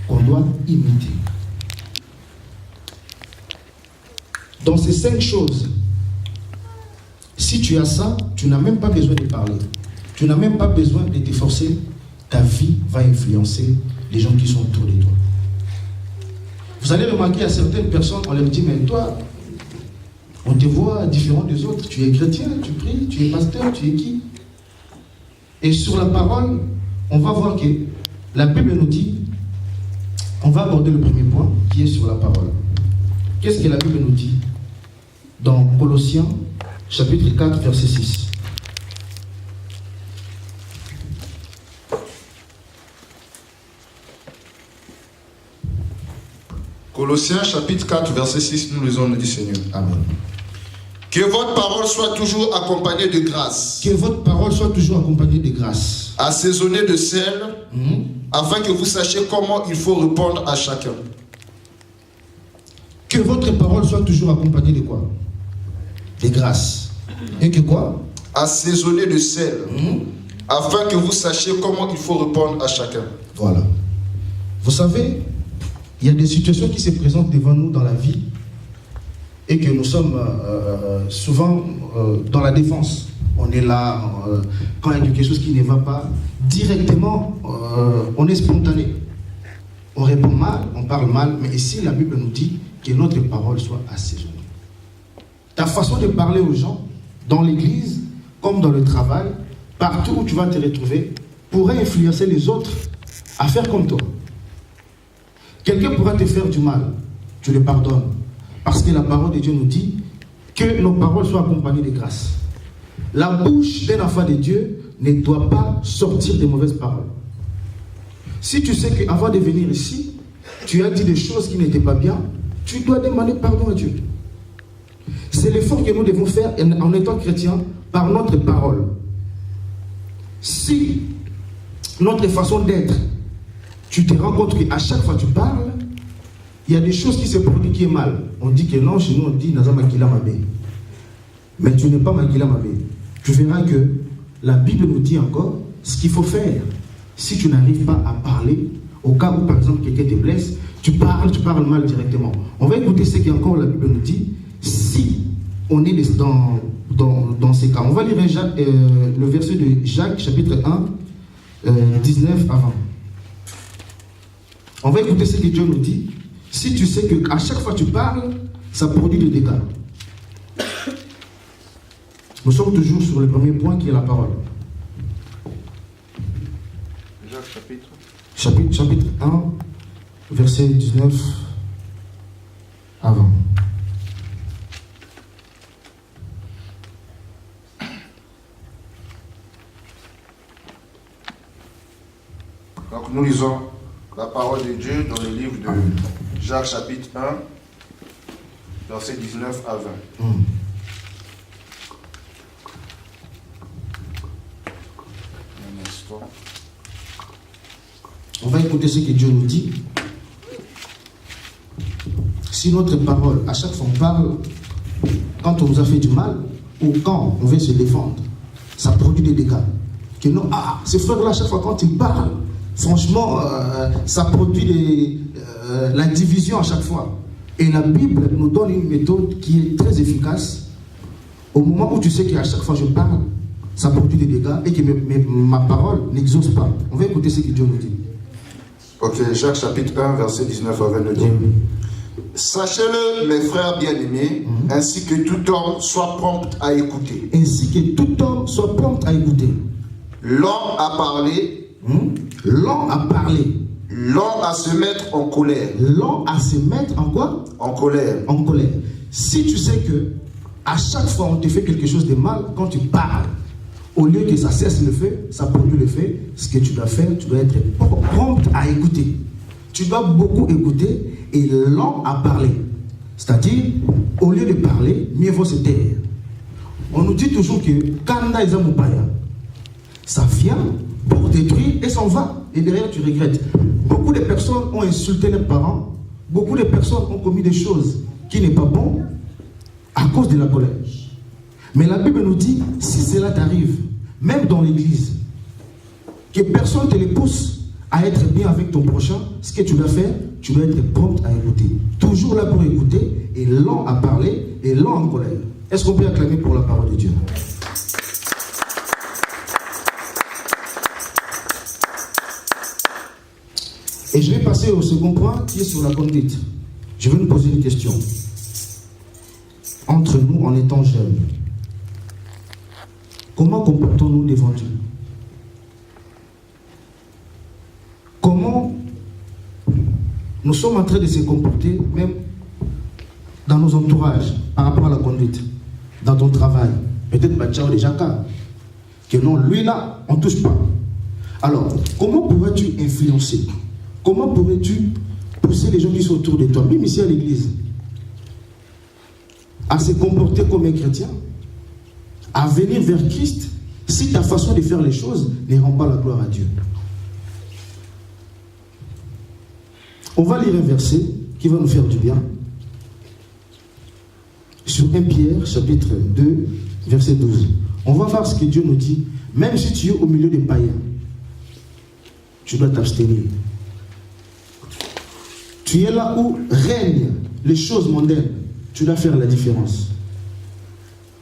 qu'on doit imiter. Dans ces 5 choses, si tu as ça, tu n'as même pas besoin de parler. Tu n'as même pas besoin de t'efforcer. Ta vie va influencer les gens qui sont autour de toi. Vous allez remarquer à certaines personnes, on leur dit, mais toi, on te voit différent des autres. Tu es chrétien, tu pries, tu es pasteur, tu es qui? Et sur la parole, on va voir que la Bible nous dit, on va aborder le premier point qui est sur la parole. Qu'est-ce que la Bible nous dit? Dans Colossiens, chapitre 4, verset 6. Colossiens chapitre 4 verset 6, nous lisons le dit Seigneur. Amen. Que votre parole soit toujours accompagnée de grâce. Que votre parole soit toujours accompagnée de grâce. Assaisonnée de sel, afin que vous sachiez comment il faut répondre à chacun. Que votre parole soit toujours accompagnée de quoi? De grâce. Et que quoi? Assaisonnée de sel, afin que vous sachiez comment il faut répondre à chacun. Voilà. Vous savez, il y a des situations qui se présentent devant nous dans la vie et que nous sommes souvent dans la défense. On est là, quand il y a quelque chose qui ne va pas, directement, on est spontané. On répond mal, on parle mal, mais ici la Bible nous dit que notre parole soit assaisonnée. Ta façon de parler aux gens, dans l'église, comme dans le travail, partout où tu vas te retrouver, pourrait influencer les autres à faire comme toi. Quelqu'un pourra te faire du mal, tu le pardonnes. Parce que la parole de Dieu nous dit que nos paroles soient accompagnées de grâce. La bouche d'un enfant de Dieu ne doit pas sortir de mauvaises paroles. Si tu sais qu'avant de venir ici, tu as dit des choses qui n'étaient pas bien, tu dois demander pardon à Dieu. C'est l'effort que nous devons faire en étant chrétiens par notre parole. Si notre façon d'être, tu te rends compte qu'à chaque fois que tu parles, il y a des choses qui se produisent qui est mal. On dit que non, chez nous on dit Naza Makila Mabé. Mais tu n'es pas Makila Mabé. Tu verras que la Bible nous dit encore ce qu'il faut faire. Si tu n'arrives pas à parler, au cas où par exemple quelqu'un te blesse, tu parles mal directement. On va écouter ce qu'encore la Bible nous dit. Si on est dans ces cas, on va lire le verset de Jacques, chapitre 1, 19 à 20. On va écouter ce que Dieu nous dit. Si tu sais qu'à chaque fois que tu parles, ça produit des dégâts. Nous sommes toujours sur le premier point qui est la parole. Jacques chapitre 1, verset 19 à 20. Donc nous lisons la parole de Dieu dans le livre de Jacques chapitre 1, verset 19 à 20. Un instant. On va écouter ce que Dieu nous dit. Si notre parole, à chaque fois on parle, quand on nous a fait du mal, ou quand on veut se défendre, ça produit des dégâts. Que non, ces frères-là, à chaque fois quand ils parlent, franchement, ça produit la division à chaque fois. Et la Bible nous donne une méthode qui est très efficace. Au moment où tu sais qu'à chaque fois je parle, ça produit des dégâts et que ma parole n'exauce pas. On va écouter ce que Dieu nous dit. Ok, Jacques chapitre 1, verset 19 à 20 nous dit. Sachez-le, mes frères bien-aimés, ainsi que tout homme soit prompt à écouter. Ainsi que tout homme soit prompt à écouter. Lent à parler. Lent à parler. Lent à se mettre en colère. Lent à se mettre en quoi? En colère. En colère. Si tu sais que à chaque fois on te fait quelque chose de mal, quand tu parles, au lieu que ça cesse le fait, ça produit le fait, ce que tu dois faire, tu dois être prompt à écouter. Tu dois beaucoup écouter et lent à parler. C'est-à-dire, au lieu de parler, mieux vaut se taire. On nous dit toujours que Kanda Izamupaya, ça vient pour détruire et s'en va. Et derrière, tu regrettes. Beaucoup de personnes ont insulté leurs parents. Beaucoup de personnes ont commis des choses qui n'est pas bon à cause de la colère. Mais la Bible nous dit, si cela t'arrive, même dans l'église, que personne ne te les pousse à être bien avec ton prochain, ce que tu dois faire, tu dois être prompt à écouter. Toujours là pour écouter et lent à parler et lent en colère. Est-ce qu'on peut acclamer pour la parole de Dieu? Et je vais passer au second point qui est sur la conduite. Je vais nous poser une question. Entre nous, en étant jeunes, comment comportons-nous devant Dieu? Comment nous sommes en train de se comporter, même dans nos entourages, par rapport à la conduite, dans ton travail? Peut-être Bachao déjà cas, que non, lui là, on ne touche pas. Alors, comment pourrais-tu influencer? Comment pourrais-tu pousser les gens qui sont autour de toi, même ici à l'église, à se comporter comme un chrétien, à venir vers Christ, si ta façon de faire les choses ne rend pas la gloire à Dieu? On va lire un verset qui va nous faire du bien. Sur 1 Pierre, chapitre 2, verset 12. On va voir ce que Dieu nous dit. Même si tu es au milieu des païens, tu dois t'abstenir. Tu es là où règnent les choses mondaines. Tu dois faire la différence.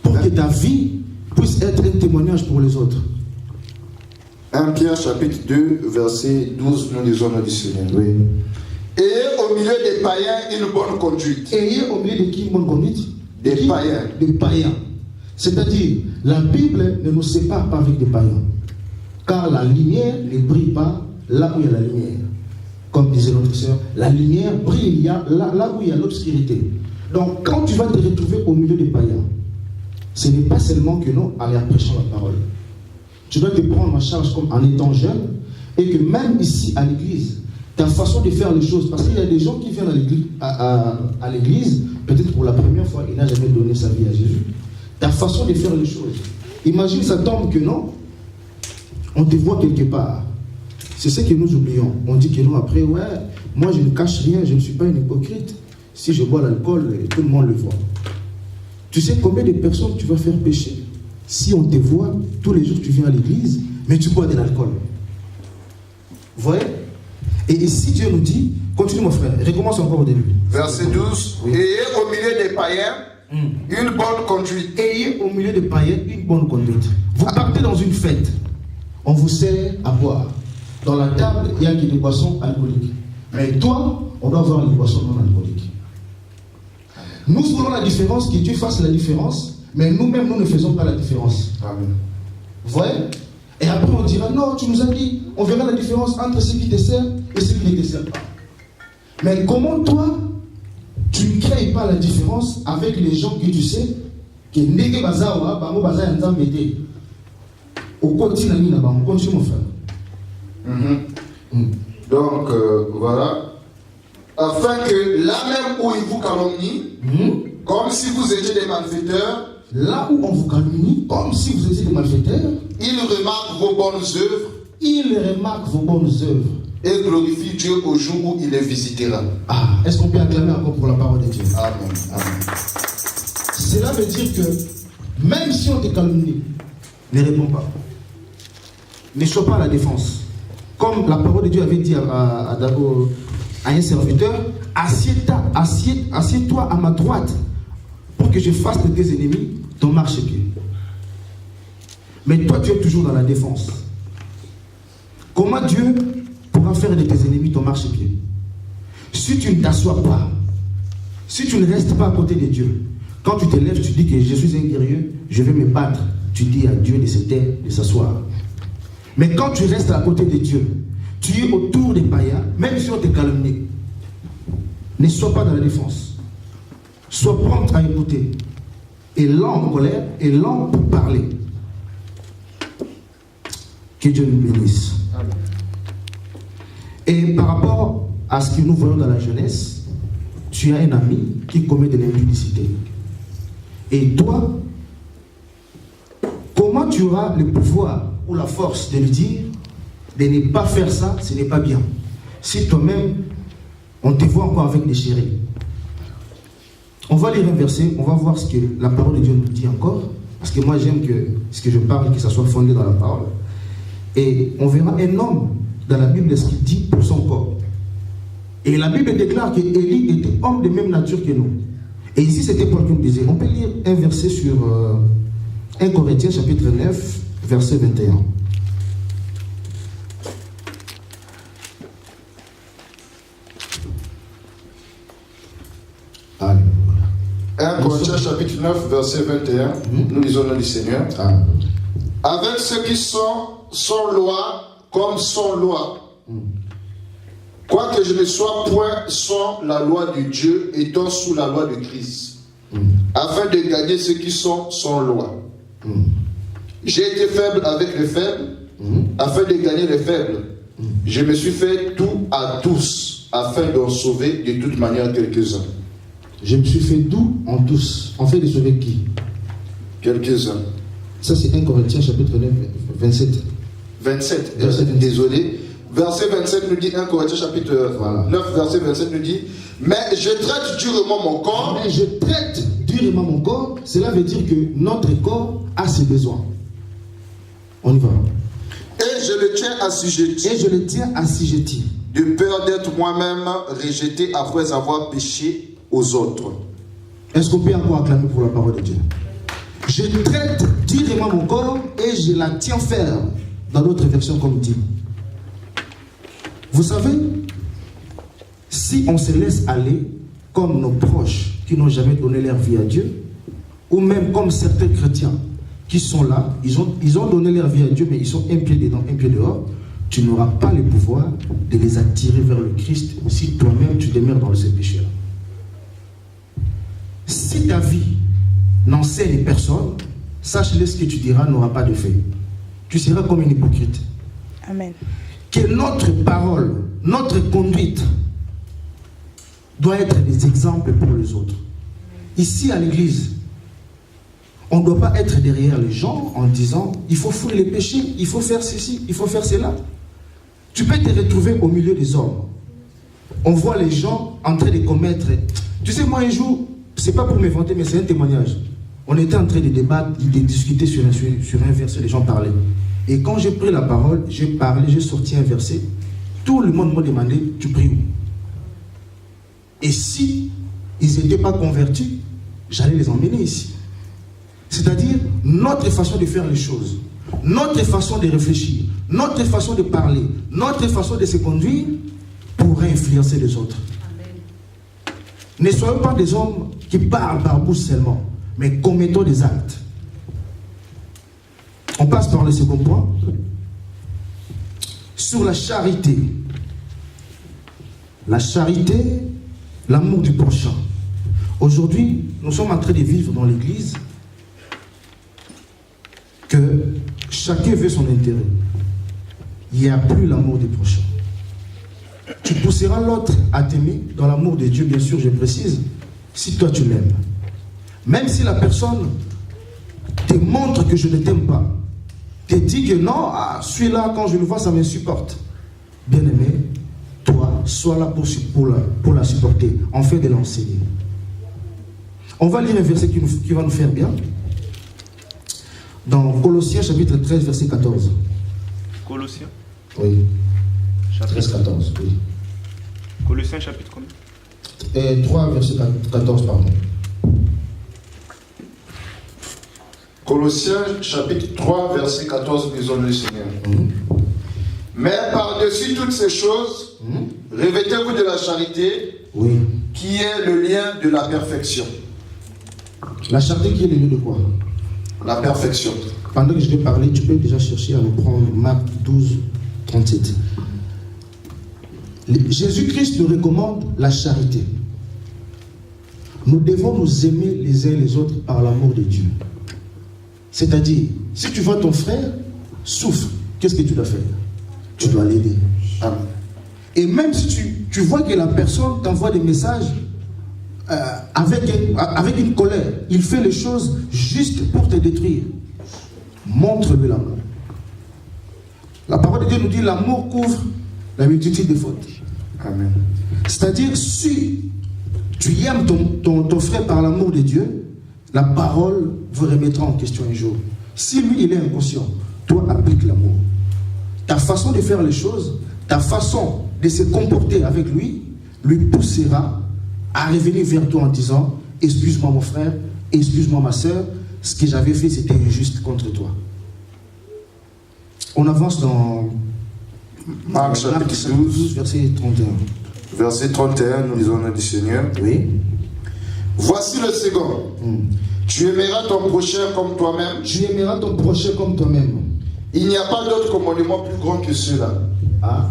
Pour que ta vie puisse être un témoignage pour les autres. 1 Pierre chapitre 2, verset 12, nous lisons le dictionnaire. Oui. Ayez au milieu des païens une bonne conduite. Ayez au milieu de qui une bonne conduite? Des païens. Des païens. C'est-à-dire, la Bible ne nous sépare pas avec des païens. Car la lumière ne brille pas là où il y a la lumière. Comme disait notre sœur, la lumière brille là où il y a l'obscurité. Donc, quand tu vas te retrouver au milieu des païens, ce n'est pas seulement que non, en leur prêchant la parole. Tu dois te prendre en charge comme en étant jeune, et que même ici à l'église, ta façon de faire les choses, parce qu'il y a des gens qui viennent à l'église, peut-être pour la première fois, il n'a jamais donné sa vie à Jésus. Ta façon de faire les choses. Imagine, ça tombe que non, on te voit quelque part. C'est ce que nous oublions. On dit que non, après, ouais, moi je ne cache rien, je ne suis pas une hypocrite. Si je bois l'alcool, tout le monde le voit. Tu sais combien de personnes tu vas faire pécher si on te voit, tous les jours tu viens à l'église, mais tu bois de l'alcool. Vous voyez? Et si Dieu nous dit, continue mon frère, recommence encore au début. Verset 12, oui. Ayez au milieu des païens une bonne conduite. Ayez au milieu des païens une bonne conduite. Vous partez dans une fête, on vous sert à boire. Dans la table, il y a des boissons alcooliques. Mais toi, on doit avoir les boissons non alcooliques. Nous voulons la différence, que Dieu fasse la différence, mais nous-mêmes, nous ne faisons pas la différence. Amen. Vous voyez? Et après, on dira, non, tu nous as dit, on verra la différence entre ceux qui te servent et ceux qui ne te servent pas. Mais comment toi, tu ne crées pas la différence avec les gens que tu sais, que Nege Bazawa, Bango Bazawa Nzambede, au quotidien, on continue mon frère. Donc, voilà. Afin que là même où ils vous calomnient, comme si vous étiez des malfaiteurs, là où on vous calomnie, comme si vous étiez des malfaiteurs, ils remarquent vos bonnes œuvres. Ils remarquent vos bonnes œuvres. Et glorifient Dieu au jour où il les visitera. Ah, est-ce qu'on peut acclamer encore pour la parole de Dieu? Amen. Amen. Cela veut dire que même si on te calomnie, ne réponds pas. Ne sois pas à la défense. Comme la parole de Dieu avait dit à un serviteur, assieds-toi à ma droite pour que je fasse de tes ennemis ton marchepied. Mais toi, tu es toujours dans la défense. Comment Dieu pourra faire de tes ennemis ton marchepied? Si tu ne t'assois pas, si tu ne restes pas à côté de Dieu, quand tu te lèves, tu dis que je suis un guerrier, je vais me battre, tu dis à Dieu de se taire, de s'asseoir. Mais quand tu restes à côté de Dieu, tu es autour des païens, même si on te calomnie, ne sois pas dans la défense. Sois prompt à écouter. Et lent en colère, et lent pour parler. Que Dieu nous bénisse. Amen. Et par rapport à ce que nous voyons dans la jeunesse, tu as un ami qui commet de l'impudicité. Et toi, comment tu auras le pouvoir ou la force de lui dire de ne pas faire ça, ce n'est pas bien. Si toi-même, on te voit encore avec des chéris. On va lire un verset, on va voir ce que la parole de Dieu nous dit encore, parce que moi j'aime que ce que je parle, que ça soit fondé dans la parole. Et on verra un homme dans la Bible ce qu'il dit pour son corps. Et la Bible déclare qu'Élie était homme de même nature que nous. Et ici, c'était Paul qui nous disait. On peut lire un verset sur 1 Corinthiens chapitre 9, verset 21. Alléluia. 1 Corinthiens chapitre 9, verset 21, nous lisons le nom du Seigneur. Avec ceux qui sont sans loi, comme sans loi. Quoique je ne sois point sans la loi de Dieu, étant sous la loi de Christ, afin de gagner ceux qui sont sans loi. J'ai été faible avec les faibles, afin de gagner les faibles. Je me suis fait tout à tous, afin d'en sauver de toute manière quelques-uns. Je me suis fait doux en tous. En fait de sauver qui? Quelques-uns. Ça c'est 1 Corinthiens chapitre 9, 27. 27, désolé. Verset 27 nous dit, 1 Corinthiens chapitre 9, verset 27 nous dit, mais je traite durement mon corps. Mais je traite durement mon corps, cela veut dire que notre corps a ses besoins. On y va. Et je le tiens assujetti. Et je le tiens assujetti. De peur d'être moi-même rejeté après avoir péché aux autres. Est-ce qu'on peut encore acclamer pour la parole de Dieu? Je traite durement mon corps et je la tiens ferme. Dans d'autres versions comme dit. Vous savez, si on se laisse aller comme nos proches qui n'ont jamais donné leur vie à Dieu, ou même comme certains chrétiens qui sont là, ils ont donné leur vie à Dieu, mais ils sont un pied dedans, un pied dehors, tu n'auras pas le pouvoir de les attirer vers le Christ si toi-même tu demeures dans ce péché-là. Si ta vie n'enseigne personne, sache-le, ce que tu diras n'aura pas de fait. Tu seras comme une hypocrite. Amen. Que notre parole, notre conduite doit être des exemples pour les autres. Ici à l'église, on ne doit pas être derrière les gens en disant il faut fuir les péchés, il faut faire ceci, il faut faire cela. Tu peux te retrouver au milieu des hommes. On voit les gens en train de commettre. Tu sais, moi un jour, c'est pas pour me vanter, mais c'est un témoignage. On était en train de débattre, de discuter sur un verset, les gens parlaient. Et quand j'ai pris la parole, j'ai parlé, j'ai sorti un verset. Tout le monde m'a demandé, tu pries où? Et si ils n'étaient pas convertis, j'allais les emmener ici. C'est-à-dire, notre façon de faire les choses, notre façon de réfléchir, notre façon de parler, notre façon de se conduire pourrait influencer les autres. Amen. Ne soyons pas des hommes qui parlent par bouche seulement, mais commettons des actes. On passe par le second point. Sur la charité. La charité, l'amour du prochain. Aujourd'hui, nous sommes en train de vivre dans l'église que chacun veut son intérêt. Il n'y a plus l'amour du prochain. Tu pousseras l'autre à t'aimer dans l'amour de Dieu, bien sûr, je précise, si toi tu l'aimes. Même si la personne te montre que je ne t'aime pas, te dit que non, celui-là, quand je le vois, ça m'insupporte. Bien-aimé, toi, sois là pour la supporter, en fait de l'enseigner. On va lire un verset qui va nous faire bien. Dans Colossiens chapitre 13, verset 14. Colossiens? Oui. Chapitre 13, 14, oui. Colossiens chapitre combien? 3, verset 14, pardon. Colossiens chapitre 3, verset 14, disons le Seigneur. Mais par-dessus toutes ces choses, revêtez-vous de la charité, qui est le lien de la perfection. La charité qui est le lieu de quoi? La perfection. Pendant que je vais parler, tu peux déjà chercher à nous prendre Marc 12, 37. Jésus-Christ nous recommande la charité. Nous devons nous aimer les uns les autres par l'amour de Dieu. C'est-à-dire, si tu vois ton frère souffre, qu'est-ce que tu dois faire? Tu dois l'aider. Et même si tu vois que la personne t'envoie des messages avec une colère, il fait les choses juste pour te détruire, montre-lui l'amour. La parole de Dieu nous dit l'amour couvre la multitude des fautes. Amen. C'est-à-dire, si tu aimes ton frère par l'amour de Dieu, la parole vous remettra en question un jour. Si lui, il est inconscient, toi, applique l'amour. Ta façon de faire les choses, ta façon de se comporter avec lui poussera à revenir vers toi en disant « Excuse-moi mon frère, excuse-moi ma soeur, ce que j'avais fait c'était injuste contre toi. » On avance dans Marc chapitre 12, verset 31. Verset 31, nous lisons le Seigneur. Oui. Voici le second. Tu aimeras ton prochain comme toi-même. Tu aimeras ton prochain comme toi-même. Il n'y a pas d'autre commandement plus grand que cela. Ah,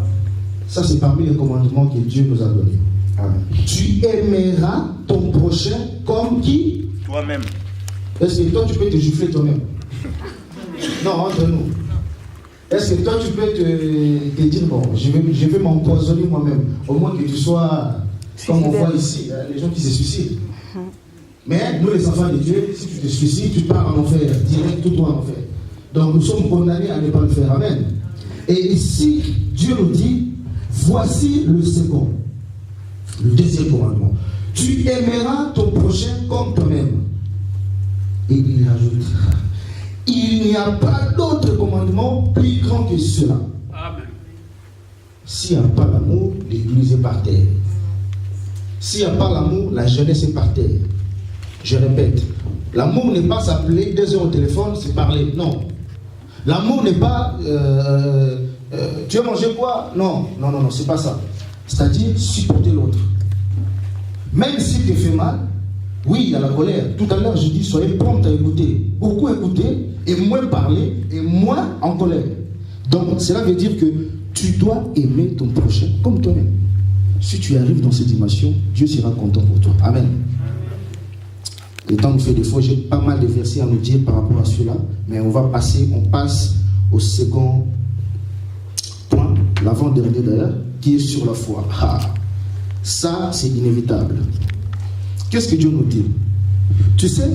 ça c'est parmi les commandements que Dieu nous a donnés. Amen. Tu aimeras ton prochain comme qui? Toi-même. Est-ce que toi tu peux te gifler toi-même? Non, entre nous. Est-ce que toi tu peux te dire, bon, je vais m'empoisonner moi-même, au moins que tu sois, comme on voit ici, les gens qui se suicident. Mais nous les enfants de Dieu, si tu te suicides, tu pars en enfer, direct tout droit en enfer. Donc nous sommes condamnés à ne pas le faire. Amen. Et ici, Dieu nous dit, voici le second, le deuxième commandement. Tu aimeras ton prochain comme toi-même. Et il ajoute, il n'y a pas d'autre commandement plus grand que cela. Amen. S'il n'y a pas l'amour, l'église est par terre. S'il n'y a pas l'amour, la jeunesse est par terre. Je répète, l'amour n'est pas s'appeler 2 heures au téléphone, c'est parler. Non. L'amour n'est pas tu veux manger quoi? Non, c'est pas ça. C'est-à-dire supporter l'autre. Même si tu fais mal, oui, il y a la colère. Tout à l'heure, je dis, soyez prompt à écouter. Beaucoup écouter et moins parler et moins en colère. Donc, cela veut dire que tu dois aimer ton prochain comme toi-même. Si tu arrives dans cette dimension, Dieu sera content pour toi. Amen. Le temps nous fait des fois, j'ai pas mal de versets à nous dire par rapport à cela, mais on passe au second point, l'avant-dernier d'ailleurs, qui est sur la foi. Ah, ça, c'est inévitable. Qu'est-ce que Dieu nous dit? Tu sais,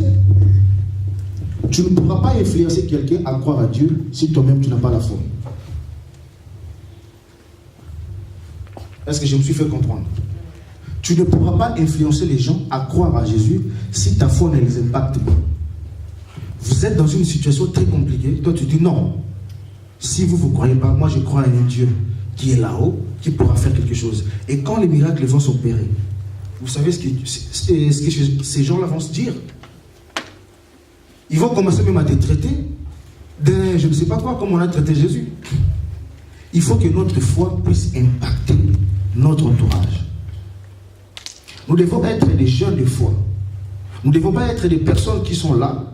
tu ne pourras pas influencer quelqu'un à croire à Dieu si toi-même tu n'as pas la foi. Est-ce que je me suis fait comprendre? Tu ne pourras pas influencer les gens à croire à Jésus si ta foi ne les impacte pas. Vous êtes dans une situation très compliquée. Toi, tu dis non. Si vous ne croyez pas, moi je crois à un Dieu qui est là-haut, qui pourra faire quelque chose. Et quand les miracles vont s'opérer, vous savez ce que ces gens-là vont se dire? Ils vont commencer même à te traiter de je ne sais pas quoi, comme on a traité Jésus. Il faut que notre foi puisse impacter notre entourage. Nous devons être des jeunes de foi. Nous ne devons pas être des personnes qui sont là,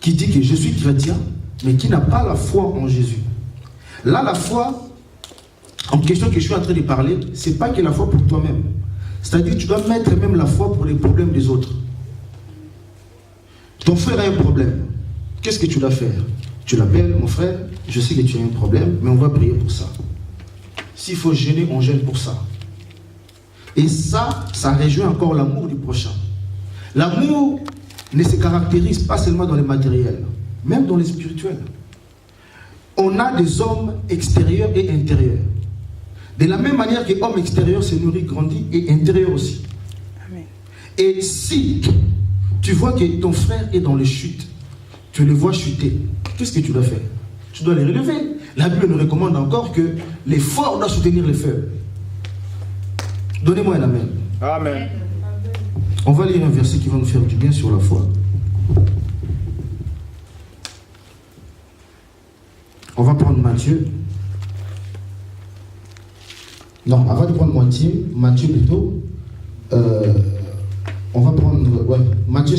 qui disent que je suis chrétien, mais qui n'a pas la foi en Jésus. Là, la foi, en question que je suis en train de parler, ce n'est pas que la foi pour toi-même. C'est-à-dire que tu dois mettre même la foi pour les problèmes des autres. Ton frère a un problème. Qu'est-ce que tu dois faire? Tu l'appelles, mon frère, je sais que tu as un problème, mais on va prier pour ça. S'il faut gêner, on gêne pour ça. Et ça rejoint encore l'amour du prochain. L'amour ne se caractérise pas seulement dans le matériel, même dans le spirituel. On a des hommes extérieurs et intérieurs. De la même manière que l'homme extérieur se nourrit, grandit, et intérieur aussi. Amen. Et si tu vois que ton frère est dans les chutes, tu le vois chuter, qu'est-ce que tu dois faire? Tu dois les relever. La Bible nous recommande encore que les forts doivent soutenir les faibles. Donnez-moi un amen. Amen. On va lire un verset qui va nous faire du bien sur la foi. On va prendre Matthieu. Non, avant de prendre Matthieu plutôt, on va prendre Matthieu